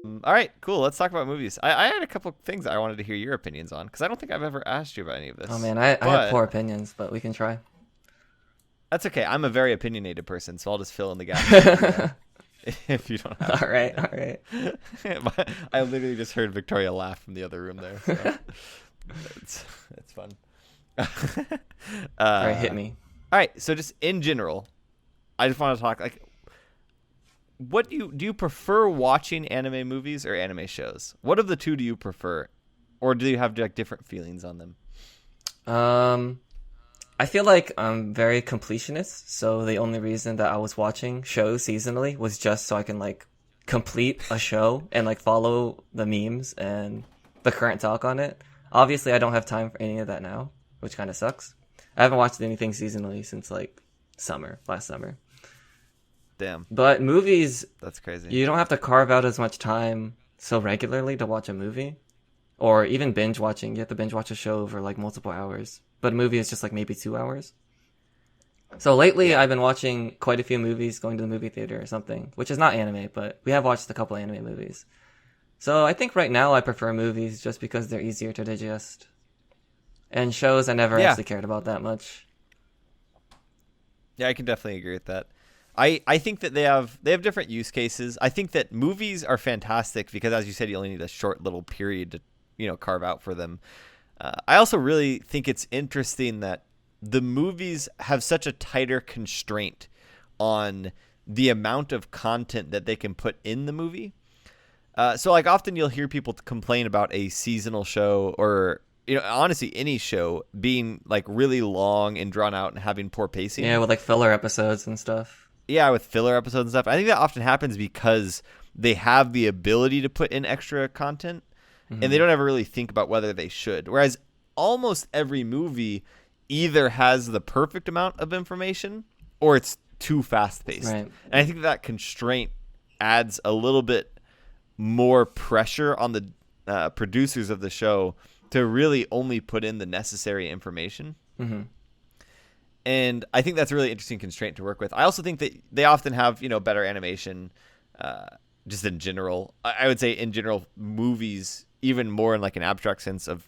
All right, cool. Let's talk about movies. I had a couple things I wanted to hear your opinions on because I don't think I've ever asked you about any of Oh this. man, I have But poor opinions, but we can try. that's okay. I'm a very opinionated person, so I'll just fill in the gaps if you don't have All right, anything. all right. I literally just heard Victoria laugh from the other room there, so it's fun. All right, hit All me. right, so just in general, I just want to talk like what do you prefer watching anime movies or anime shows? What of the two do you prefer, or do you have like different feelings on them? Um, I feel like I'm very completionist, so the only reason that I was watching shows seasonally was just so I can like complete a show and like follow the memes and the current talk on it. Obviously, I don't have time for any of that now, which kind of sucks. I haven't watched anything seasonally since like last summer. Damn, But movies, that's crazy. you don't have to carve out as much time so regularly to watch a movie. Or even binge watching. You have to binge watch a show over like multiple hours. But a movie is just like maybe 2 hours. So lately Yeah, I've been watching quite a few movies, going to the movie theater or something, which is not anime, but we have watched a couple anime movies. So I think right now I prefer movies just because they're easier to digest. And shows I never yeah, actually cared about that much. yeah. I can definitely agree with that. I think that they have different use cases. I think that movies are fantastic because, as you said, you only need a short little period to carve out for them. I also really think it's interesting that the movies have such a tighter constraint on the amount of content that they can put in the movie. So like often you'll hear people complain about a seasonal show or honestly any show being like really long and drawn out and having poor Yeah, pacing. with like filler episodes and stuff. Yeah, with filler episodes and stuff. I think that often happens because they have the ability to put in extra content and they Hmm. don't ever really think about whether they should. Whereas almost every movie either has the perfect amount of information or it's too fast paced. Right. And I think that constraint adds a little bit more pressure on the producers of the show to really only put in the necessary information. Hmm. And I think that's a really interesting constraint to work with. I also think that they often have better animation, uh, just in general. I would say in general, movies, even more in like an abstract sense of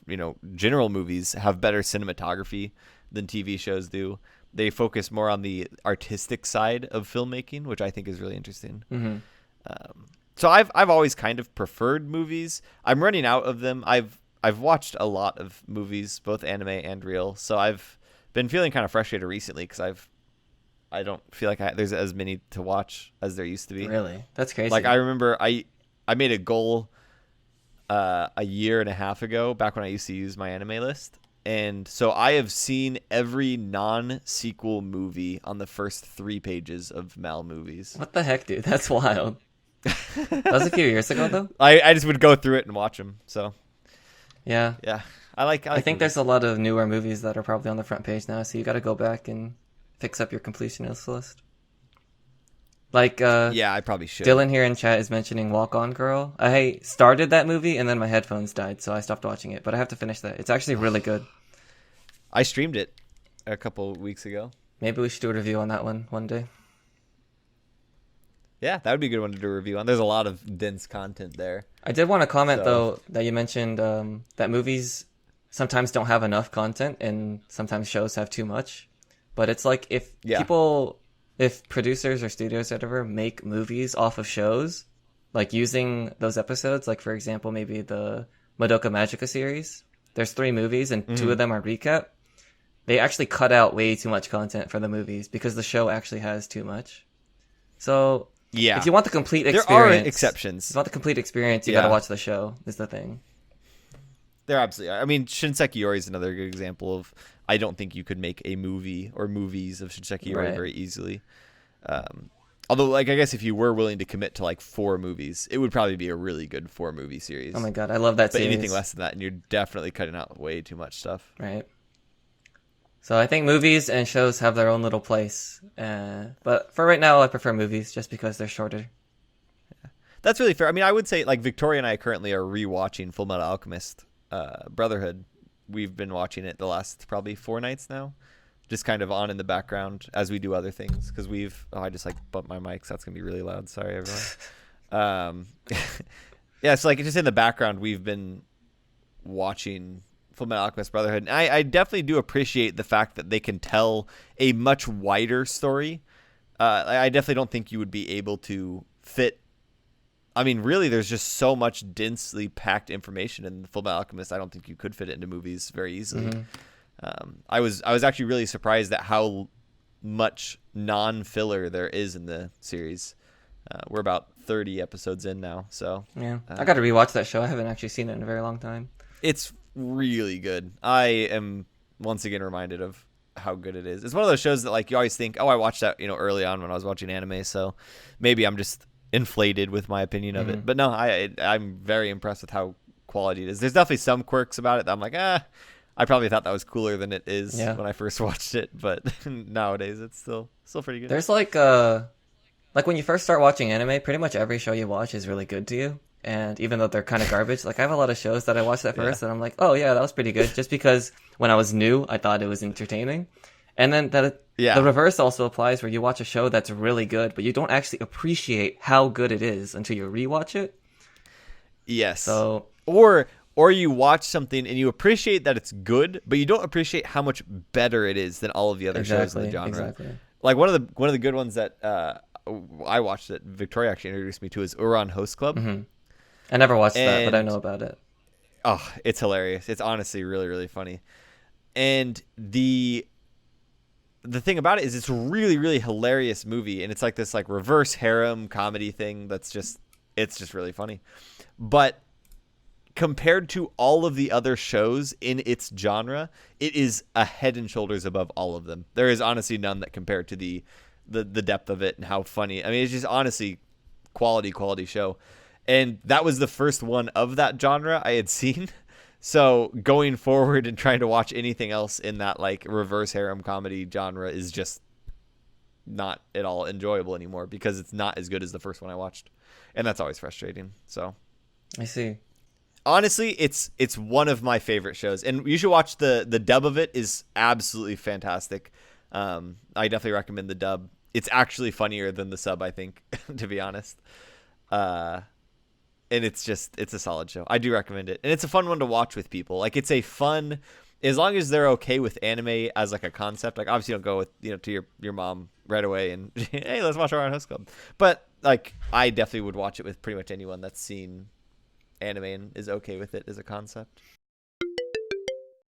general movies, have better cinematography than TV shows do. They focus more on the artistic side of filmmaking, which I think is really interesting. Hmm. So I've always kind of preferred movies. I'm running out of them. I've watched a lot of movies, both anime and real. So I've been feeling kind of frustrated recently because I don't feel like there's as many to watch as there used to be. Really? That's Like I crazy. remember I made a goal a year and a half ago, back when I used to use my anime list. And so I have seen every non-sequel movie on the first 3 pages of Mal movies. What the heck, dude? That's wild. That was a few years ago, though. I just would go through it and watch them. So Yeah. yeah, I I like think there's a movies. lot of newer movies that are probably on the front page now, so you got to go back and fix up your completionist list. Like Yeah, I probably should. Dylan here in chat is mentioning Walk On Girl. I started that movie and then my headphones died, so I stopped watching it. But I have to finish that. It's actually really good. I streamed it a couple weeks ago. Maybe we should do a review on that one day. Yeah, that would be a good one to do a review on. There's a lot of dense content there. I did want to comment So though that you mentioned that movies sometimes don't have enough content and sometimes shows have too much. But it's like yeah. if producers or studios or whatever make movies off of shows, like using those episodes, like for example, maybe the Madoka Magica series, there's 3 movies and 2 of Hmm. them are recap. They actually cut out way too much content for the movies because the show actually has too much. So if Yeah. you want the complete There are experience, if you exceptions. want the complete experience, you got to Yeah. watch the show. Is the thing. There absolutely are. I mean, Shinseki Yori is another good example of I don't think you could make a movie or movies of Shinseki Yori Right. very easily. Although, like, I guess if you were willing to commit to like 4 movies, it would probably be a really good 4 movie Oh series. my god, I love that But anything series. less than that, and you're definitely cutting out way too much stuff. Right. So I think movies and shows have their own little place. But for right now, I prefer movies just because they're shorter. That's really fair. I mean, I would say like Victoria and I currently are rewatching Full Metal Alchemist Brotherhood. We've been watching it the last probably 4 nights now, just kind of on in the background as we do other things. Because I just like bumped my mic, so that's gonna be really loud. Sorry, everyone. Um, Yeah, it's like just in the background we've been watching Fullmetal Alchemist Brotherhood. And I definitely do appreciate the fact that they can tell a much wider story. I definitely don't think you would be able to fit. I mean, really, there's just so much densely packed information in Fullmetal Alchemist. I don't think you could fit it into movies very easily. I was actually really surprised at how much non-filler there is in the series. We're about 30 episodes in now, so Yeah, I got to rewatch that show. I haven't actually seen it in a very long time. it's really good. I am once again reminded of how good it is. It's one of those shows that like you always think, oh, I watched that early on when I was watching anime, so maybe I'm just inflated with my opinion of it. But no, I'm very impressed with how quality it is. There's definitely some quirks about it that I'm like, I probably thought that was cooler than it is when I first watched it, but nowadays it's still pretty good. There's like when you first start watching anime, pretty much every show you watch is really good to you. And even though they're kind of garbage, like I have a lot of shows that I watched at first and I'm like, oh yeah, that was pretty good. Just because when I was new, I thought it was entertaining. And then the reverse also applies where you watch a show that's really good, but you don't actually appreciate how good it is until you rewatch it. Yes. So or you watch something and you appreciate that it's good, but you don't appreciate how much better it is than all of the other shows in the genre. Exactly. Like one of the good ones that I watched that Victoria actually introduced me to is Uran Host Club. I never watched that, but I know about it. Oh, it's hilarious. It's honestly really, really funny. And the thing about it is it's a really, really hilarious movie, and it's like this like reverse harem comedy thing it's just really funny. But compared to all of the other shows in its genre, it is a head and shoulders above all of them. There is honestly none that compare to the depth of it and how funny. I mean, it's just honestly quality show. And that was the first one of that genre I had seen. So going forward and trying to watch anything else in that like reverse harem comedy genre is just not at all enjoyable anymore because it's not as good as the first one I watched. And that's always frustrating. So I see. Honestly, it's one of my favorite shows. And you should watch the dub of it is absolutely fantastic. I definitely recommend the dub. It's actually funnier than the sub, I think, to be honest. And it's a solid show. I do recommend it. And it's a fun one to watch with people. Like it's a fun, as long as they're okay with anime as like a concept, like obviously don't go with, to your mom right away and, hey, let's watch our own host club. But like, I definitely would watch it with pretty much anyone that's seen anime and is okay with it as a concept.